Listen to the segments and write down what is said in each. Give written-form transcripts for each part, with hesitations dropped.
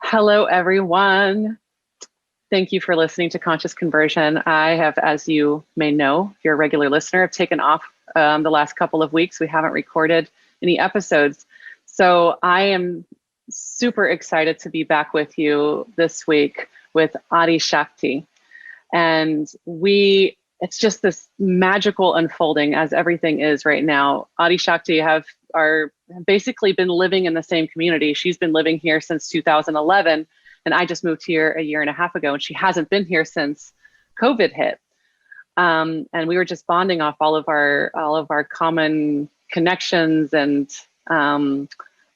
Hello, everyone. Thank you for listening to Conscious Conversion. I have, as you may know, if you're a regular listener, have taken off the last couple of weeks. We haven't recorded any episodes. So I am super excited to be back with you this week with Adi Shakti. And it's just this magical unfolding, as everything is right now. Adi Shakti have basically been living in the same community. She's been living here since 2011, and I just moved here a year and a half ago, and she hasn't been here since COVID hit. And we were just bonding off all of our common connections and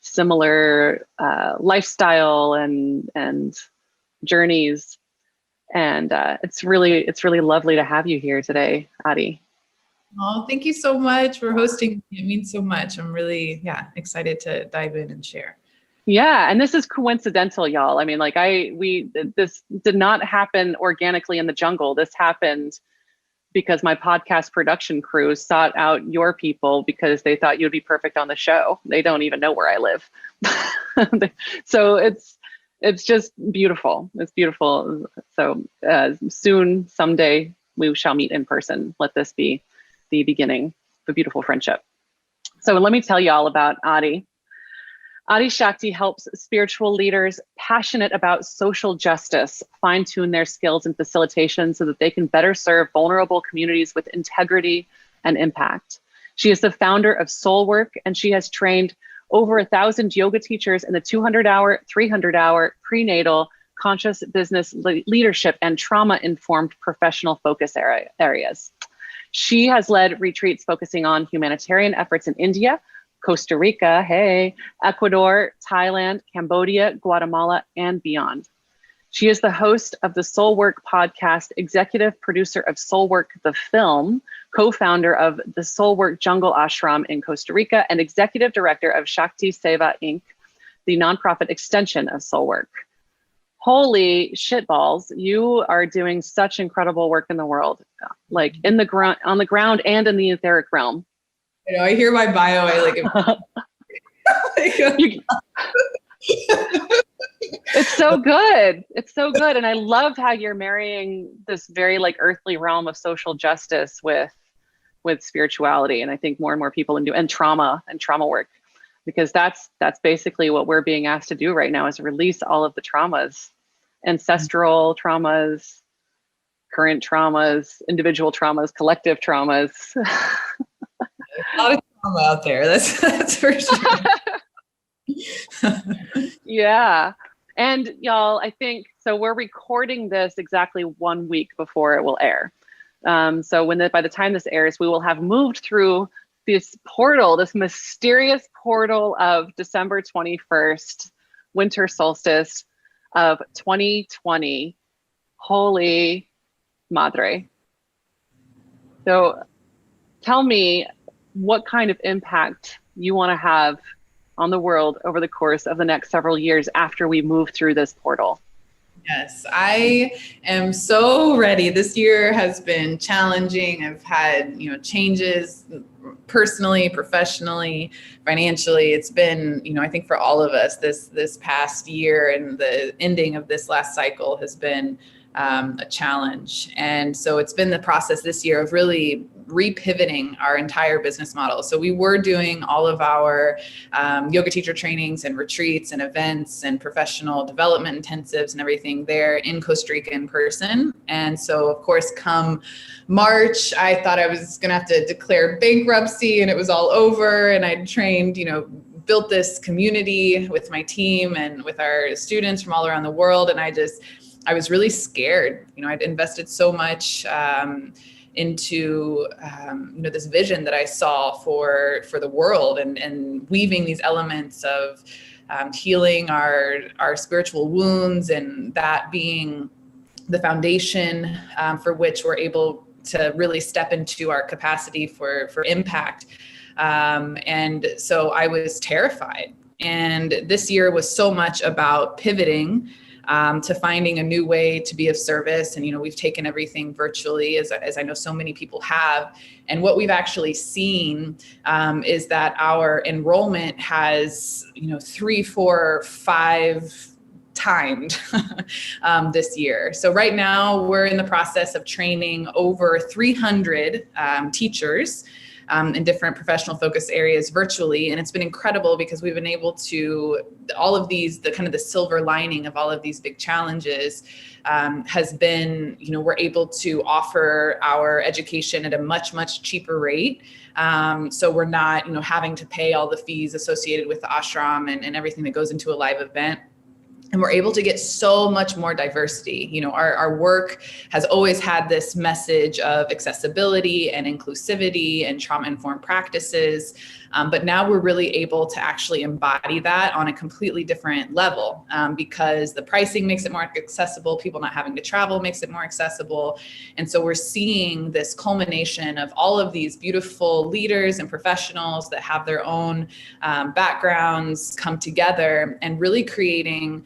similar lifestyle and journeys. And it's really lovely to have you here today, Adi. Oh, thank you so much for hosting. It means so much. I'm really, excited to dive in and share. Yeah, and this is coincidental, y'all. I mean, this did not happen organically in the jungle. This happened because my podcast production crew sought out your people because they thought you'd be perfect on the show. They don't even know where I live. So it's just beautiful. It's beautiful. So soon, someday, we shall meet in person. Let this be the beginning of a beautiful friendship. So let me tell you all about Adi. Adi Shakti helps spiritual leaders passionate about social justice fine-tune their skills in facilitation so that they can better serve vulnerable communities with integrity and impact. She is the founder of Soul Work, and she has trained over 1,000 yoga teachers in the 200-hour, 300-hour prenatal conscious business leadership and trauma-informed professional focus areas. She has led retreats focusing on humanitarian efforts in India, Costa Rica, Ecuador, Thailand, Cambodia, Guatemala, and beyond. She is the host of the Soul Work podcast, executive producer of Soul Work, the film, co-founder of the Soul Work Jungle Ashram in Costa Rica, and executive director of Shakti Seva Inc., the nonprofit extension of Soul Work. Holy shitballs, you are doing such incredible work in the world, like on the ground and in the etheric realm. I know, I hear my bio, I It's so good. It's so good. And I love how you're marrying this very earthly realm of social justice with spirituality. And I think more and more people and trauma work, because that's basically what we're being asked to do right now, is release all of the traumas, ancestral traumas, current traumas, individual traumas, collective traumas. A lot of trauma out there. That's for sure. Yeah. And y'all, I think, so we're recording this exactly 1 week before it will air. So by the time this airs, we will have moved through this portal, this mysterious portal of December 21st, winter solstice of 2020. Holy madre. So tell me what kind of impact you want to have on the world over the course of the next several years after we move through this portal. Yes, I am so ready. This year has been challenging. I've had, changes personally, professionally, financially. It's been, I think for all of us, this past year and the ending of this last cycle has been a challenge. And so it's been the process this year of really repivoting our entire business model. So we were doing all of our yoga teacher trainings and retreats and events and professional development intensives and everything there in Costa Rica in person. And so of course, come March, I thought I was going to have to declare bankruptcy and it was all over. And I'd trained, built this community with my team and with our students from all around the world. And I was really scared. I'd invested so much into this vision that I saw for the world and weaving these elements of healing our spiritual wounds, and that being the foundation for which we're able to really step into our capacity for impact. And so I was terrified. And this year was so much about pivoting to finding a new way to be of service. And, we've taken everything virtually, as I know so many people have. And what we've actually seen is that our enrollment has, 3, 4, 5 timed this year. So right now we're in the process of training over 300 teachers in different professional focus areas virtually. And it's been incredible because we've been able to, all of these, the kind of the silver lining of all of these big challenges has been, we're able to offer our education at a much, much cheaper rate. So we're not, having to pay all the fees associated with the ashram and everything that goes into a live event. And we're able to get so much more diversity. Our work has always had this message of accessibility and inclusivity and trauma-informed practices. But now we're really able to actually embody that on a completely different level because the pricing makes it more accessible. People not having to travel makes it more accessible. And so we're seeing this culmination of all of these beautiful leaders and professionals that have their own backgrounds come together and really creating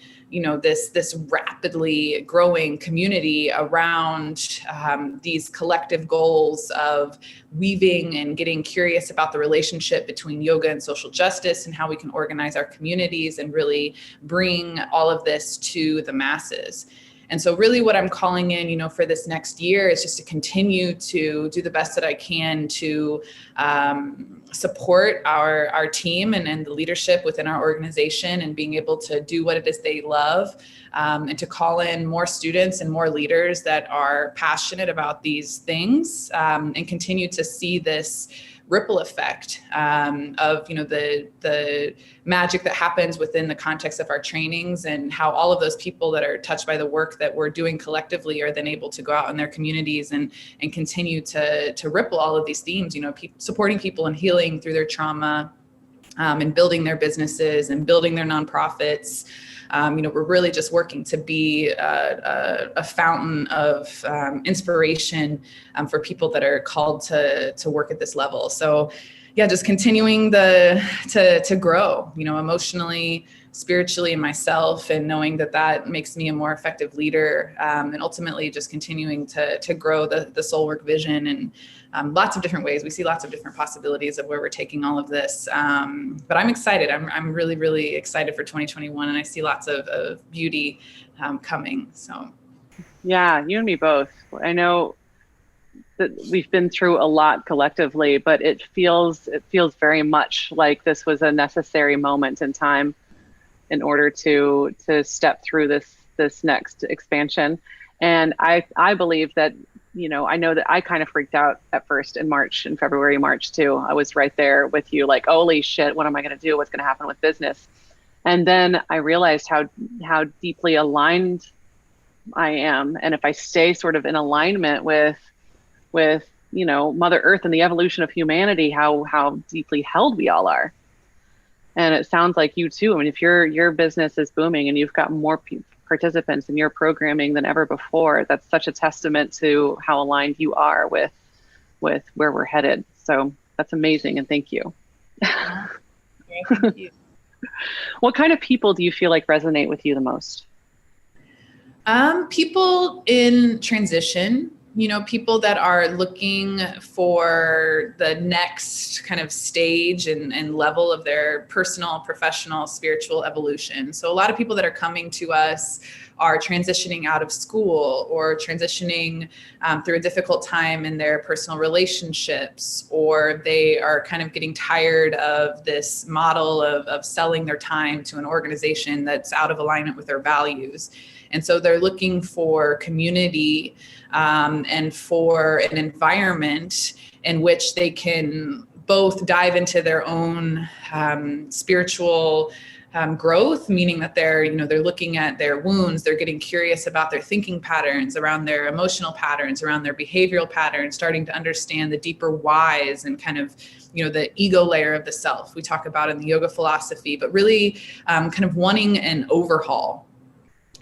this rapidly growing community around these collective goals of weaving and getting curious about the relationship between yoga and social justice and how we can organize our communities and really bring all of this to the masses. And so really what I'm calling in, for this next year is just to continue to do the best that I can to support our team and the leadership within our organization and being able to do what it is they love and to call in more students and more leaders that are passionate about these things and continue to see this ripple effect of the magic that happens within the context of our trainings and how all of those people that are touched by the work that we're doing collectively are then able to go out in their communities and continue to ripple all of these themes, supporting people and healing through their trauma and building their businesses and building their nonprofits. We're really just working to be a fountain of inspiration for people that are called to work at this level. So yeah, just continuing to grow, emotionally, spiritually in myself and knowing that makes me a more effective leader and ultimately just continuing to grow the soul work vision and lots of different ways. We see lots of different possibilities of where we're taking all of this. But I'm excited. I'm really, really excited for 2021 and I see lots of beauty coming. So. Yeah, you and me both. I know that we've been through a lot collectively, but it feels very much like this was a necessary moment in time in order to step through this next expansion. And I believe that, I know that I kind of freaked out at first in February, March too. I was right there with you, like, holy shit, what am I going to do? What's going to happen with business? And then I realized how deeply aligned I am. And if I stay sort of in alignment with Mother Earth and the evolution of humanity, how deeply held we all are. And it sounds like you too. I mean, if your business is booming and you've got more participants in your programming than ever before, that's such a testament to how aligned you are with where we're headed. So that's amazing. And thank you. Yeah, thank you. What kind of people do you feel like resonate with you the most? People in transition, people that are looking for the next kind of stage and level of their personal, professional, spiritual evolution. So a lot of people that are coming to us are transitioning out of school or transitioning through a difficult time in their personal relationships, or they are kind of getting tired of this model of selling their time to an organization that's out of alignment with their values. And so they're looking for community and for an environment in which they can both dive into their own spiritual growth, meaning that they're looking at their wounds, they're getting curious about their thinking patterns, around their emotional patterns, around their behavioral patterns, starting to understand the deeper whys and kind of the ego layer of the self we talk about in the yoga philosophy, but really kind of wanting an overhaul.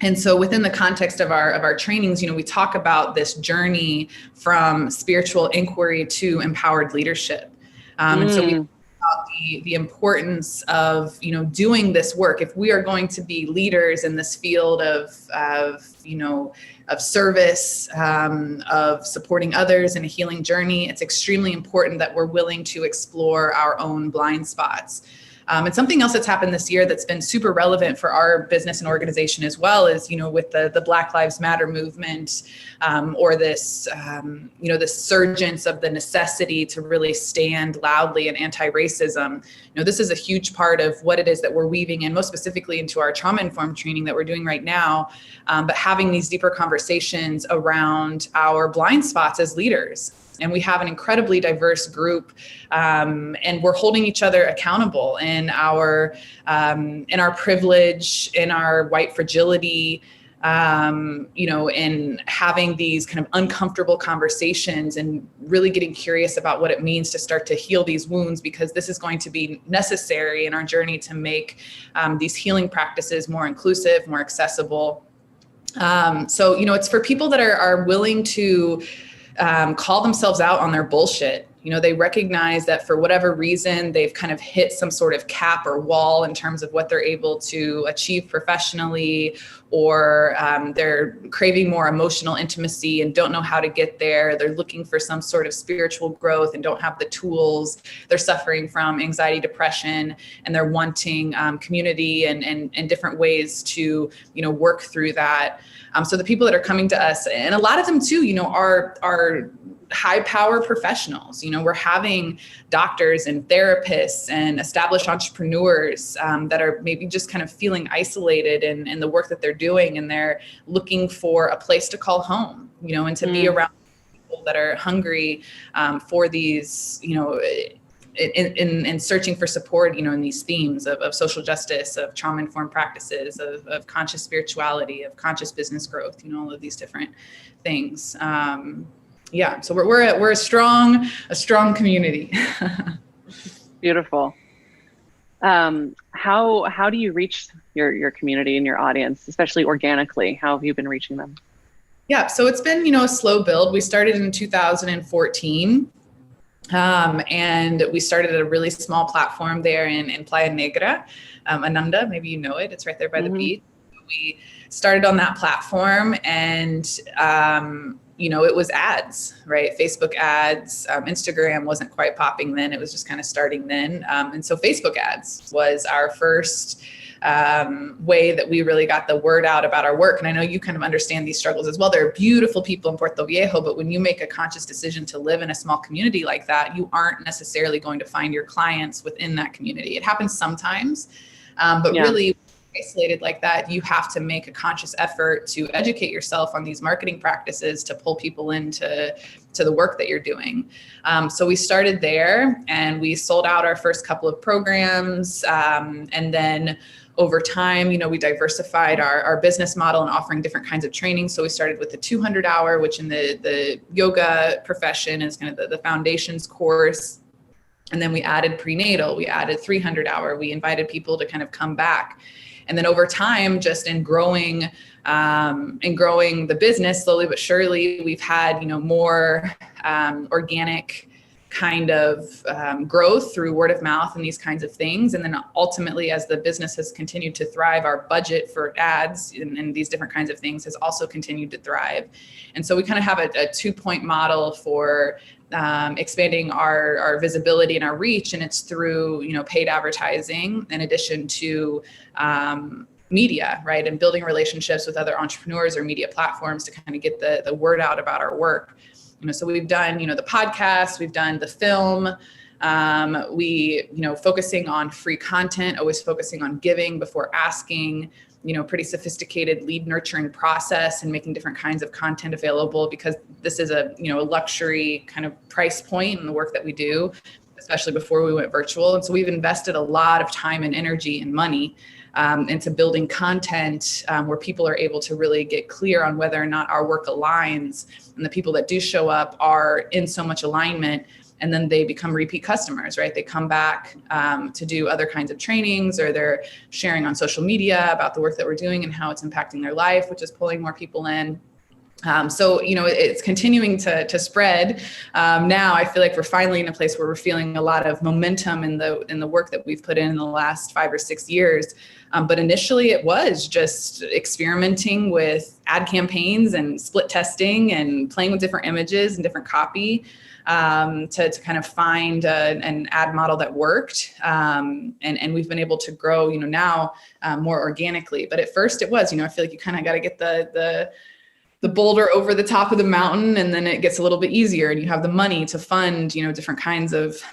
And so within the context of our trainings, we talk about this journey from spiritual inquiry to empowered leadership. And so we talk about the importance of, doing this work. If we are going to be leaders in this field of service, of supporting others in a healing journey, it's extremely important that we're willing to explore our own blind spots. And something else that's happened this year that's been super relevant for our business and organization as well is, with the Black Lives Matter movement, or this, this surgence of the necessity to really stand loudly in anti-racism. This is a huge part of what it is that we're weaving in, most specifically into our trauma-informed training that we're doing right now, but having these deeper conversations around our blind spots as leaders. And we have an incredibly diverse group, and we're holding each other accountable in our privilege, in our white fragility, and having these kind of uncomfortable conversations and really getting curious about what it means to start to heal these wounds, because this is going to be necessary in our journey to make these healing practices more inclusive, more accessible. So it's for people that are willing to call themselves out on their bullshit. They recognize that for whatever reason, they've kind of hit some sort of cap or wall in terms of what they're able to achieve professionally, or they're craving more emotional intimacy and don't know how to get there. They're looking for some sort of spiritual growth and don't have the tools. They're suffering from anxiety, depression, and they're wanting community and different ways to, work through that. So the people that are coming to us, and a lot of them too, are high power professionals. We're having doctors and therapists and established entrepreneurs that are maybe just kind of feeling isolated in the work that they're doing, and they're looking for a place to call home, and to be around people that are hungry for these, in searching for support, in these themes of social justice, of trauma-informed practices, of conscious spirituality, of conscious business growth, all of these different things. So we're a strong community. Beautiful. How do you reach your community and your audience, especially organically? How have you been reaching them? Yeah, so it's been, a slow build. We started in 2014. And we started a really small platform there in Playa Negra, Ananda, maybe you know it. It's right there by the beach. We started on that platform, and it was ads, right? Facebook ads. Instagram wasn't quite popping then. It was just kind of starting then. And so Facebook ads was our first way that we really got the word out about our work. And I know you kind of understand these struggles as well. There are beautiful people in Puerto Viejo, but when you make a conscious decision to live in a small community like that, you aren't necessarily going to find your clients within that community. It happens sometimes, but really isolated like that, you have to make a conscious effort to educate yourself on these marketing practices to pull people into the work that you're doing. So we started there, and we sold out our first couple of programs, and then over time, we diversified our business model and offering different kinds of training. So we started with the 200-hour, which in the yoga profession is kind of the foundations course. And then we added prenatal, we added 300-hour, we invited people to kind of come back. And then over time, just in growing the business slowly but surely, we've had, more organic kind of growth through word of mouth and these kinds of things. And then ultimately, as the business has continued to thrive, our budget for ads and these different kinds of things has also continued to thrive. And so we kind of have a 2-point model for expanding our visibility and our reach. And it's through, paid advertising in addition to media, right? And building relationships with other entrepreneurs or media platforms to kind of get the word out about our work. So we've done, the podcast, we've done the film, we, focusing on free content, always focusing on giving before asking, pretty sophisticated lead nurturing process and making different kinds of content available, because this is a luxury kind of price point in the work that we do, especially before we went virtual. And so we've invested a lot of time and energy and money into building content where people are able to really get clear on whether or not our work aligns, and the people that do show up are in so much alignment, and then they become repeat customers, right? They come back to do other kinds of trainings, or they're sharing on social media about the work that we're doing and how it's impacting their life, which is pulling more people in. So, it's continuing to spread. Now I feel like we're finally in a place where we're feeling a lot of momentum in the work that we've put in the last 5 or 6 years. But initially it was just experimenting with ad campaigns and split testing and playing with different images and different copy, to kind of find an ad model that worked. And we've been able to grow, now more organically. But at first it was, I feel like you kind of got to get the boulder over the top of the mountain, and then it gets a little bit easier and you have the money to fund, different kinds of,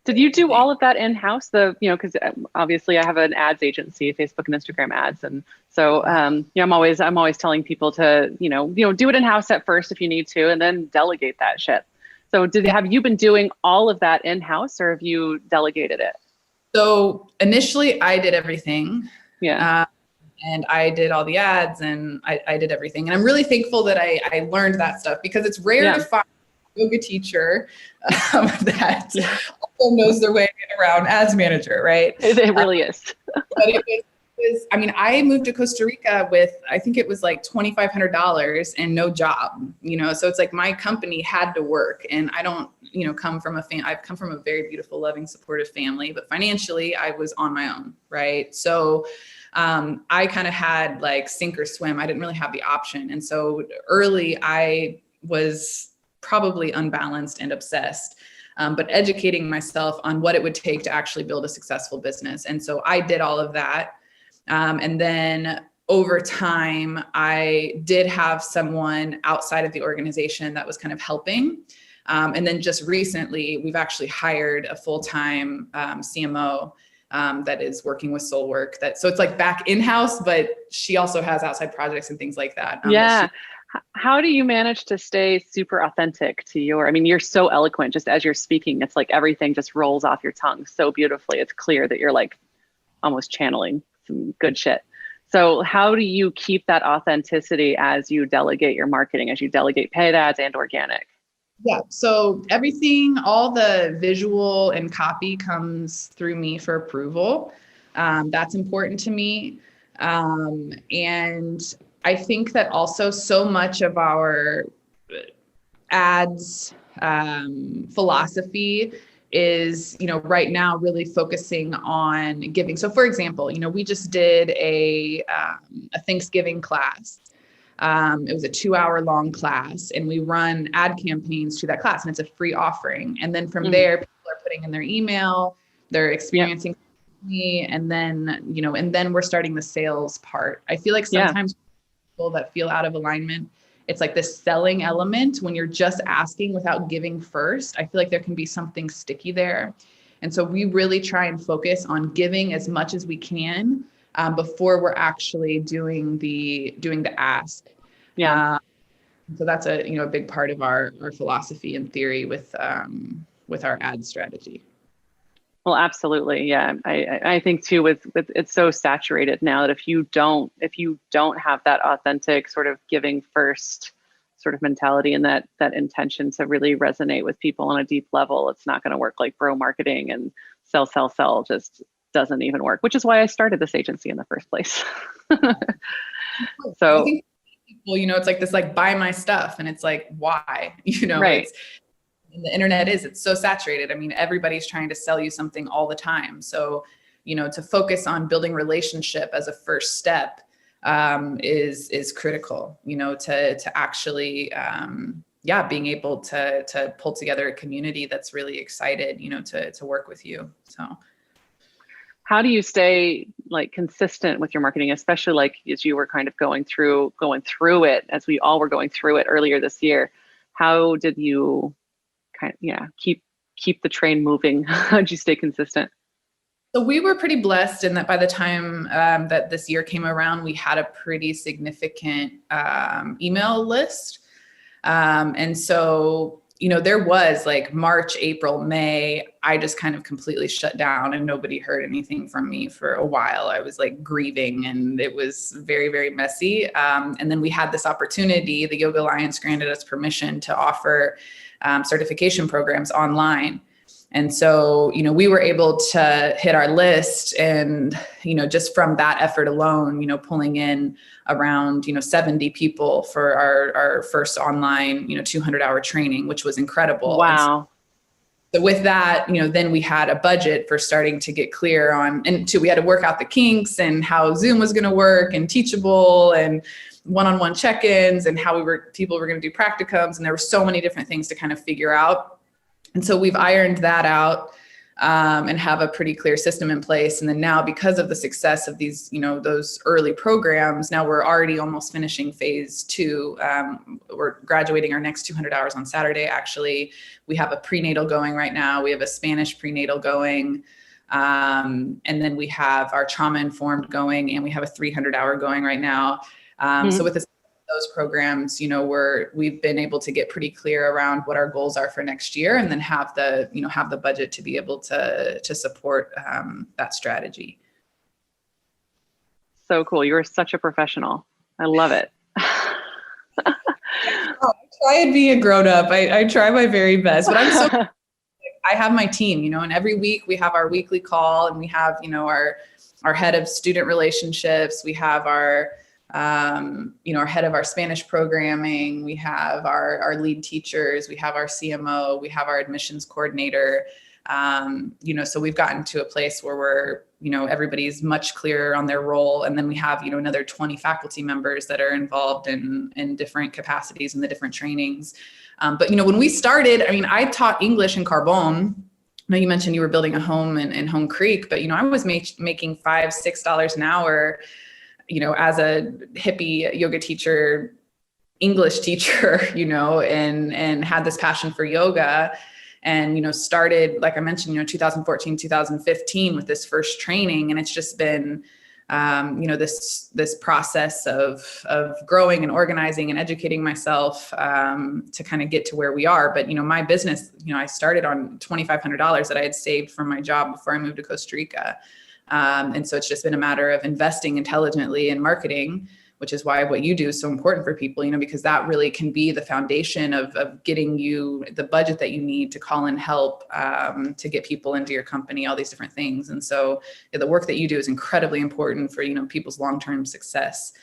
Did you do all of that in-house? Because obviously I have an ads agency, Facebook and Instagram ads. And so, I'm always telling people to, do it in-house at first if you need to, and then delegate that shit. So have you been doing all of that in-house, or have you delegated it? So initially I did everything. Yeah. And I did all the ads, and I did everything. And I'm really thankful that I learned that stuff, because it's rare to find a yoga teacher that also knows their way around ads manager, right? It really is. But it was, I moved to Costa Rica with, I think it was like $2,500 and no job, so it's like my company had to work, and I don't, come from I've come from a very beautiful, loving, supportive family, but financially I was on my own, right? So I kind of had like sink or swim. I didn't really have the option. And so early I was probably unbalanced and obsessed, but educating myself on what it would take to actually build a successful business. And so I did all of that. And then over time, I did have someone outside of the organization that was kind of helping. And then just recently, we've actually hired a full-time CMO that is working with soul work. So it's like back in-house, but she also has outside projects and things like that. How do you manage to stay super authentic to you're so eloquent just as you're speaking. It's like everything just rolls off your tongue so beautifully. It's clear that you're like almost channeling some good shit. So how do you keep that authenticity as you delegate your marketing, as you delegate paid ads and organic? Yeah. So everything, all the visual and copy comes through me for approval. That's important to me. And I think that also so much of our ads philosophy is, right now really focusing on giving. So for example, we just did a Thanksgiving class. It was a 2-hour long class, and we run ad campaigns to that class, and it's a free offering. And then from there, people are putting in their email, they're experiencing me, and then we're starting the sales part. I feel like sometimes people that feel out of alignment, it's like this selling element when you're just asking without giving first. I feel like there can be something sticky there. And so we really try and focus on giving as much as we can before we're actually doing the ask. So that's a big part of our philosophy and theory with our ad strategy. Well, absolutely. Yeah. I think too, with it's so saturated now that if you don't have that authentic sort of giving first sort of mentality and that intention to really resonate with people on a deep level, it's not going to work. Like bro marketing and sell just doesn't even work, which is why I started this agency in the first place. So, people, it's like this, like buy my stuff. And it's like, why, right. And the internet it's so saturated. Everybody's trying to sell you something all the time. So, to focus on building relationship as a first step is critical, to actually, being able to pull together a community that's really excited, to work with you. So how do you stay like consistent with your marketing, especially like as you were kind of going through it, as we all were going through it earlier this year? How did you keep the train moving? How did you stay consistent? So we were pretty blessed in that by the time that this year came around, we had a pretty significant email list. And so, there was like March, April, May, I just kind of completely shut down and nobody heard anything from me for a while. I was like grieving and it was very, very messy. And then we had this opportunity, the Yoga Alliance granted us permission to offer certification programs online. And so, we were able to hit our list, and, just from that effort alone, pulling in around, 70 people for our first online, 200-hour training, which was incredible. Wow. So with that, then we had a budget for starting to get clear on, and we had to work out the kinks and how Zoom was going to work, and Teachable, and one-on-one check-ins, and how people were going to do practicums. And there were so many different things to kind of figure out. And so we've ironed that out, and have a pretty clear system in place. And then now, because of the success of these, those early programs, now we're already almost finishing phase 2. We're graduating our next 200 hours on Saturday. Actually, we have a prenatal going right now. We have a Spanish prenatal going. And then we have our trauma informed going, and we have a 300-hour going right now. So with those programs, we've been able to get pretty clear around what our goals are for next year, and then have the budget to be able to support that strategy. So cool. You are such a professional. I love it. I try and be a grown up. I try my very best, but I'm so, I have my team, and every week we have our weekly call, and we have, our head of student relationships. We have our head of our Spanish programming, we have our lead teachers, we have our CMO, we have our admissions coordinator. So we've gotten to a place where we're, everybody's much clearer on their role. And then we have, another 20 faculty members that are involved in different capacities in the different trainings. But, when we started, I taught English in Carbone. I know you mentioned you were building a home in Home Creek, but, I was making $5-6 an hour, as a hippie yoga teacher, English teacher, and had this passion for yoga, and, started, like I mentioned, 2014, 2015 with this first training. And it's just been, this process of growing and organizing and educating myself, to kind of get to where we are. But, my business, I started on $2,500 that I had saved from my job before I moved to Costa Rica. And so it's just been a matter of investing intelligently in marketing, which is why what you do is so important for people, because that really can be the foundation of getting you the budget that you need to call in help, to get people into your company, all these different things. And so the work that you do is incredibly important for, people's long-term success.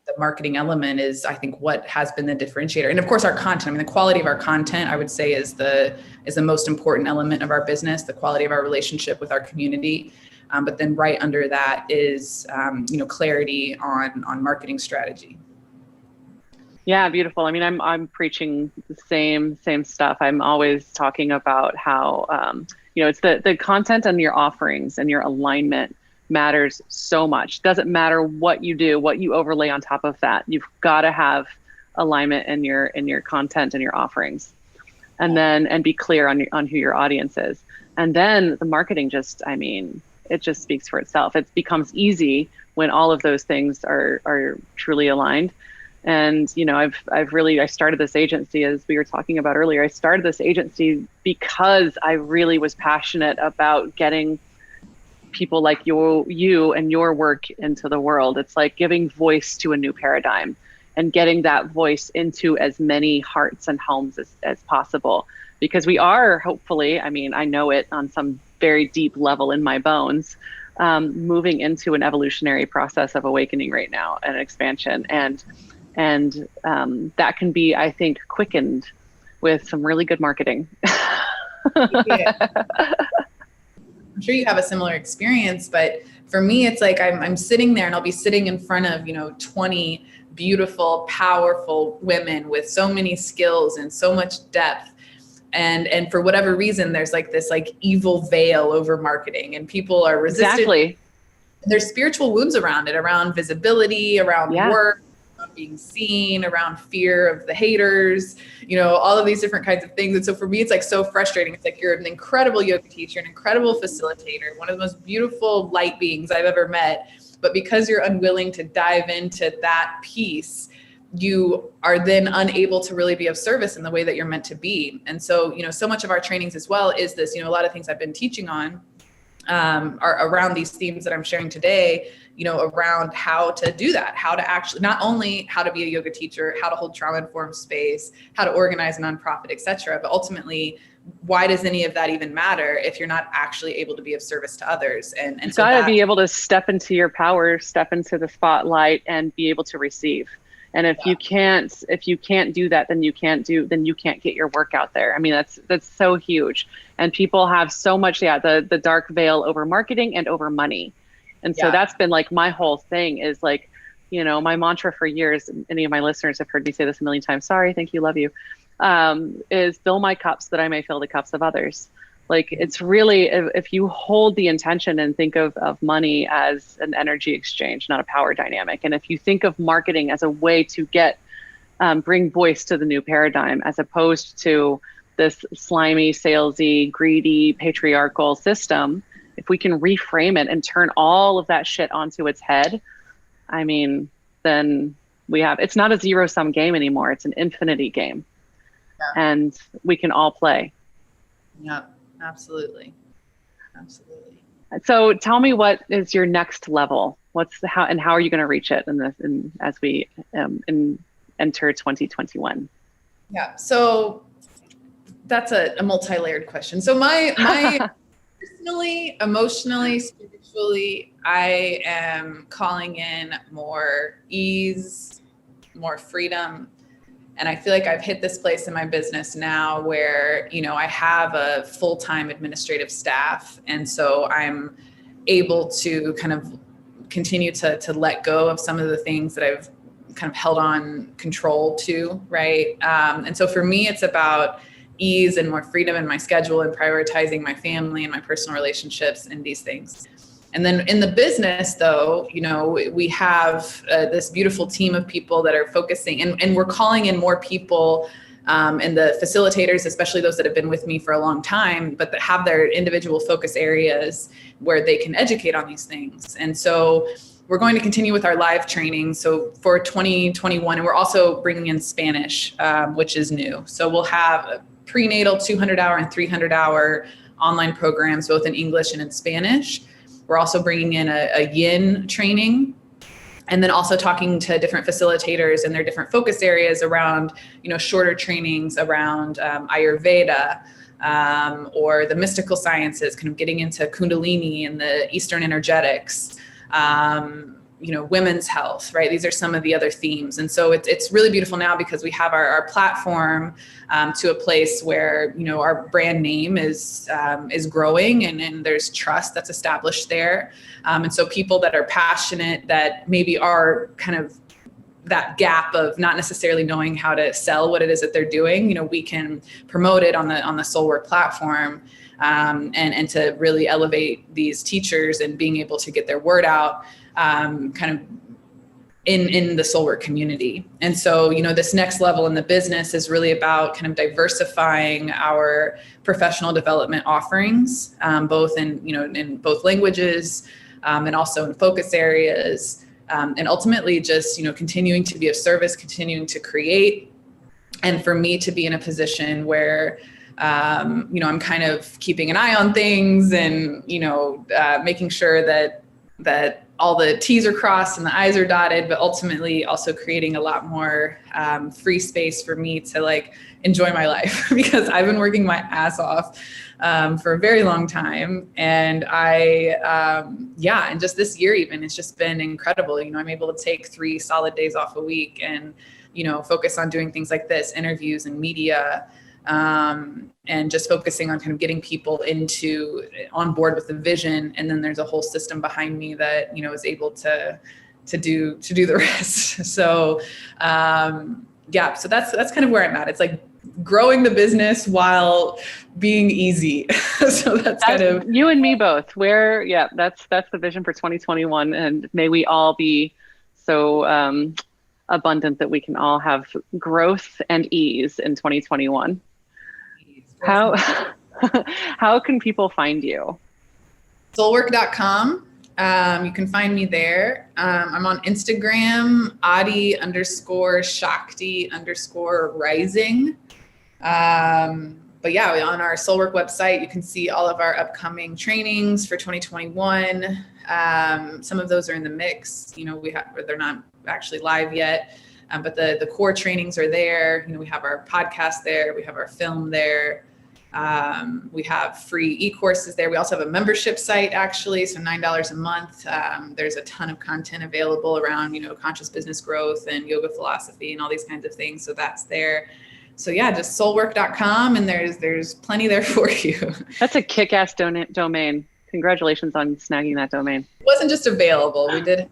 The marketing element is, I think, what has been the differentiator. And of course, our content, the quality of our content, I would say, is the most important element of our business, the quality of our relationship with our community. But then right under that is, clarity on marketing strategy. Yeah, beautiful. I'm preaching the same stuff. I'm always talking about how, it's the content and your offerings and your alignment matters so much. Doesn't matter what you do, what you overlay on top of that. You've got to have alignment in your content and your offerings, and be clear on who your audience is. And then the marketing it just speaks for itself. It becomes easy when all of those things are truly aligned. And, I started this agency, as we were talking about earlier. I started this agency because I really was passionate about getting people like you and your work into the world. It's like giving voice to a new paradigm and getting that voice into as many hearts and homes as possible. Because we are, hopefully, I know it on some very deep level in my bones, moving into an evolutionary process of awakening right now and expansion. And that can be, I think, quickened with some really good marketing. Yeah. I'm sure you have a similar experience, but for me, it's like I'm sitting there, and I'll be sitting in front of, 20 beautiful, powerful women with so many skills and so much depth. And for whatever reason, there's this evil veil over marketing, and people are resistant. Exactly. There's spiritual wounds around it, around visibility, around work, around being seen, around fear of the haters, all of these different kinds of things. And so for me, it's so frustrating. It's like, you're an incredible yoga teacher, an incredible facilitator, one of the most beautiful light beings I've ever met. But because you're unwilling to dive into that piece, you are then unable to really be of service in the way that you're meant to be. And so, so much of our trainings as well is this, a lot of things I've been teaching on are around these themes that I'm sharing today, around how to do that, how to actually, not only how to be a yoga teacher, how to hold trauma-informed space, how to organize a nonprofit, et cetera, but ultimately why does any of that even matter if you're not actually able to be of service to others? And You've so got to be able to step into your power, step into the spotlight, and be able to receive. And if you can't do that, then you can't get your work out there. I mean, that's so huge. And people have so much, the dark veil over marketing and over money. And so that's been like my whole thing is like, my mantra for years, any of my listeners have heard me say this a million times, sorry, thank you, love you, is fill my cups that I may fill the cups of others. Like, it's really, if you hold the intention and think of money as an energy exchange, not a power dynamic. And if you think of marketing as a way to bring voice to the new paradigm, as opposed to this slimy, salesy, greedy, patriarchal system, if we can reframe it and turn all of that shit onto its head, I mean, then it's not a zero-sum game anymore. It's an infinity game. Yeah. And we can all play. Yeah, absolutely. So tell me, what is your next level? How are you going to reach it as we enter 2021? Yeah, so that's a multi-layered question. So my personally, emotionally, spiritually, I am calling in more ease, more freedom. And I feel like I've hit this place in my business now where, I have a full-time administrative staff. And so I'm able to kind of continue to let go of some of the things that I've kind of held on control to, right? And so for me, it's about ease and more freedom in my schedule and prioritizing my family and my personal relationships and these things. And then in the business, though, we have this beautiful team of people that are focusing, and we're calling in more people and the facilitators, especially those that have been with me for a long time, but that have their individual focus areas where they can educate on these things. And so we're going to continue with our live training. So for 2021, and we're also bringing in Spanish, which is new. So we'll have a prenatal 200-hour and 300-hour online programs, both in English and in Spanish. We're also bringing in a yin training, and then also talking to different facilitators and their different focus areas around, shorter trainings around Ayurveda or the mystical sciences, kind of getting into Kundalini and the Eastern energetics, women's health, right? These are some of the other themes. And so it's really beautiful now because we have our platform to a place where, our brand name is growing and there's trust that's established there. And so people that are passionate, that maybe are kind of that gap of not necessarily knowing how to sell what it is that they're doing, we can promote it on the Soulwork platform, and to really elevate these teachers and being able to get their word out, kind of in the Soulwork community. And so, this next level in the business is really about kind of diversifying our professional development offerings, both in both languages, and also in focus areas, and ultimately just, continuing to be of service, continuing to create. And for me to be in a position where, I'm kind of keeping an eye on things and, making sure that all the T's are crossed and the I's are dotted, but ultimately also creating a lot more free space for me to enjoy my life because I've been working my ass off for a very long time. And and just this year even, it's just been incredible. I'm able to take 3 solid days off a week and, focus on doing things like this, interviews and media, and just focusing on kind of getting people on board with the vision. And then there's a whole system behind me that, is able to do the rest. So, so that's kind of where I'm at. It's like growing the business while being easy. So that's kind of you and me both. That's the vision for 2021. And may we all be so, abundant that we can all have growth and ease in 2021. How can people find you? Soulwork.com. You can find me there. I'm on Instagram, Adi_Shakti_rising. But on our Soulwork website, you can see all of our upcoming trainings for 2021. Some of those are in the mix. They're not actually live yet, but the core trainings are there. We have our podcast there. We have our film there. We have free e-courses there. We also have a membership site, actually, so $9 a month. There's a ton of content available around, conscious business growth and yoga philosophy and all these kinds of things. So that's there. So yeah, just soulwork.com, and there's plenty there for you. That's a kick-ass domain. Congratulations on snagging that domain. It wasn't just available. We did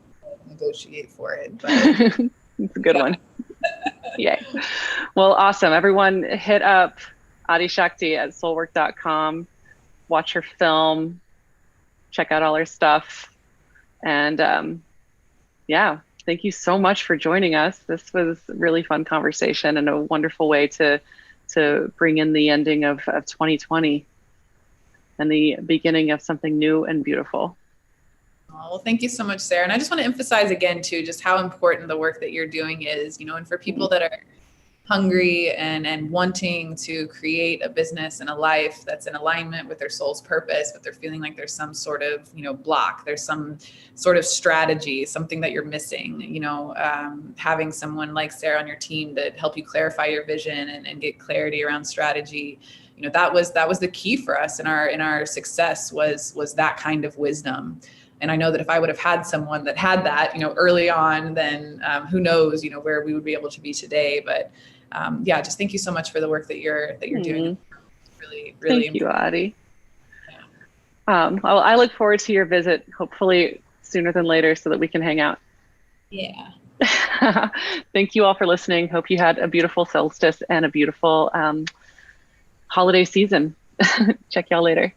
negotiate for it. But it's a good one. Yay. Well, awesome. Everyone hit up Adi Shakti at soulwork.com. Watch her film. Check out all her stuff. And yeah, thank you so much for joining us. This was a really fun conversation and a wonderful way to bring in the ending of 2020 and the beginning of something new and beautiful. Oh, well, thank you so much, Sarah. And I just want to emphasize again, too, just how important the work that you're doing is, and for people that are hungry and wanting to create a business and a life that's in alignment with their soul's purpose, but they're feeling like there's some sort of, block, there's some sort of strategy, something that you're missing, having someone like Sarah on your team to help you clarify your vision and get clarity around strategy. That was the key for us in our success was that kind of wisdom. And I know that if I would have had someone that had that, early on, then who knows, where we would be able to be today. But yeah, just thank you so much for the work that you're doing. Really, really. Thank you, Adi. Yeah. Well, I look forward to your visit, hopefully sooner than later, so that we can hang out. Yeah. Thank you all for listening. Hope you had a beautiful solstice and a beautiful holiday season. Check y'all later.